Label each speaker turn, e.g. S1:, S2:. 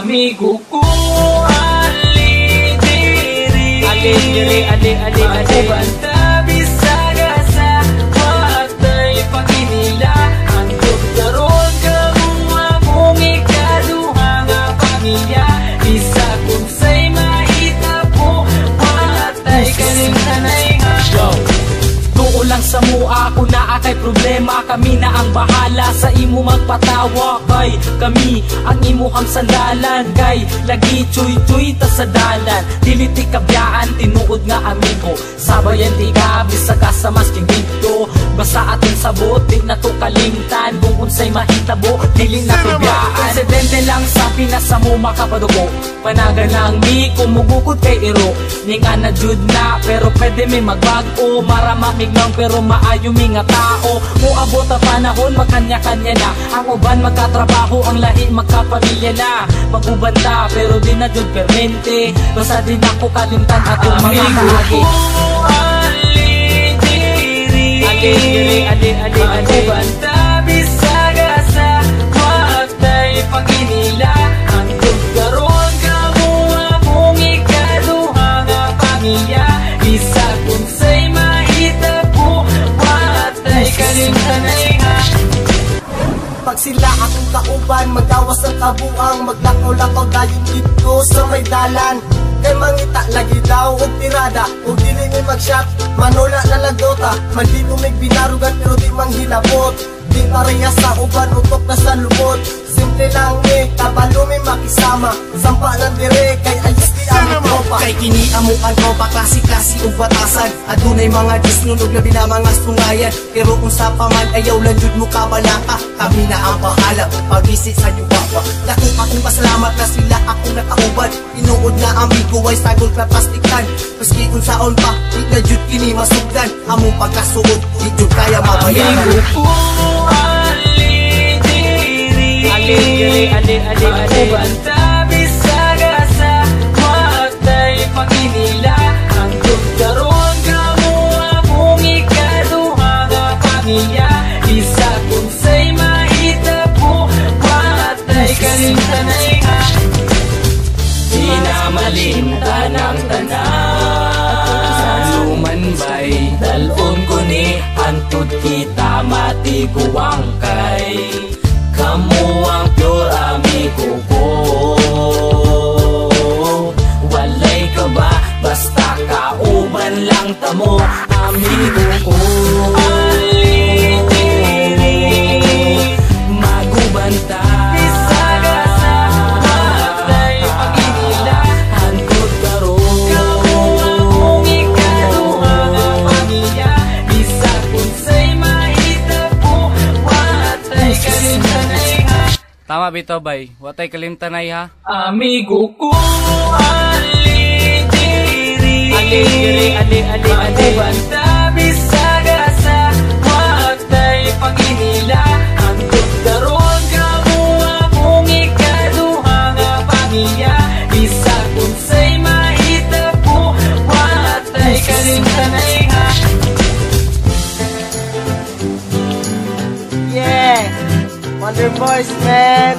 S1: amigo ko, ali diri, magubanta bisaga sa watay paginila. Handog karon kamo akong ikaduha nga pamilya. Isa kung say mahitabo, watay kalimtanay nga. Lang sa mua ako na kay problema, kami na ang bahala sa imo magpatawa. Kay kami ang imuhang sandalan, kay lagi chuy-chuy ta sa dalan. Dili ti kabyaan tinuod nga amigo, sabayan ti gabi sa kasamas king dito. Basta aton sabot di na to kalimtan, kung unsay mahitabo dili na kabyaan. Presidente lang sa Pinas sa mo makapadugo, panagan lang mi kumugukod kay iro. Ninga na jud na pero pwede mi magbago, maramamig lang pero maayo mi nga tao. Muabot ang panahon magkanya-kanya na, ang uban magkatrabaho, ang lahi magkapamilya na. Magubanda pero di na jud permente, basta din ako kalimtan atong mga kahagi. Magubanda bisaga sa watay paginila. Handog karon kamo akong ikaduha nga pamilya. Isa kung say mahitabo, watay kalimtanay nga.
S2: Pag sila akong kauban, magawas ang kabuang, maglakaw-lakaw dayon dito sa may dalan. Kay mangita lagi daw og tirada, og dili ni mag-shot, manula na lagdota. Maldito may binarugan pero di manghilabot, di pareha sa uban, utok na sa lubot. Simple lang kabalo may makisama, sampa lang dire kay ayos di ang tropa. Kay kini amuan tropa, klase-klase ug batasan. Adunay mga disnunog na mga sungayan, pero kung sa paman ayaw lang jud mo kabalaka. Kami na ang bahala pag-visit sa Yuwapa. Dako akong pasalamat na sila akong nakauban, tinuod na amigo ay sagol ka plastiktan. Maski kung saon pa di na jud kini masugdan, among pagkasuod di jud kaya mabayaran.
S1: Amigo ko, magubanta bisaga sa watay paginila. Handog karon kamo akong ikaduha nga pamilya. Isa kung say mahitabo, watay kalimtanay nga. Di na malimtan ang tanan, lumanbay dalon ko ni antud kita matiguang kay. Kamu ang pure amigo ko, walay ka ba basta kauban lang tamo amigo ko. Magubanta bisaga sa watay paginila. Handog karon kamo akong ikaduha nga pamilya. Bisa kung say mahitabo, watay kalimtanay nga.
S3: Tama bitaw bay, watay kalimtanay ha.
S1: Amigo ko, ali diri, magubanta bisaga sa watay paginila. Handog karon kamo akong ikaduha nga pamilya. Bisa kung say mahitabo, watay kalimtanay nga.
S2: Yeah, Wonder Boys man.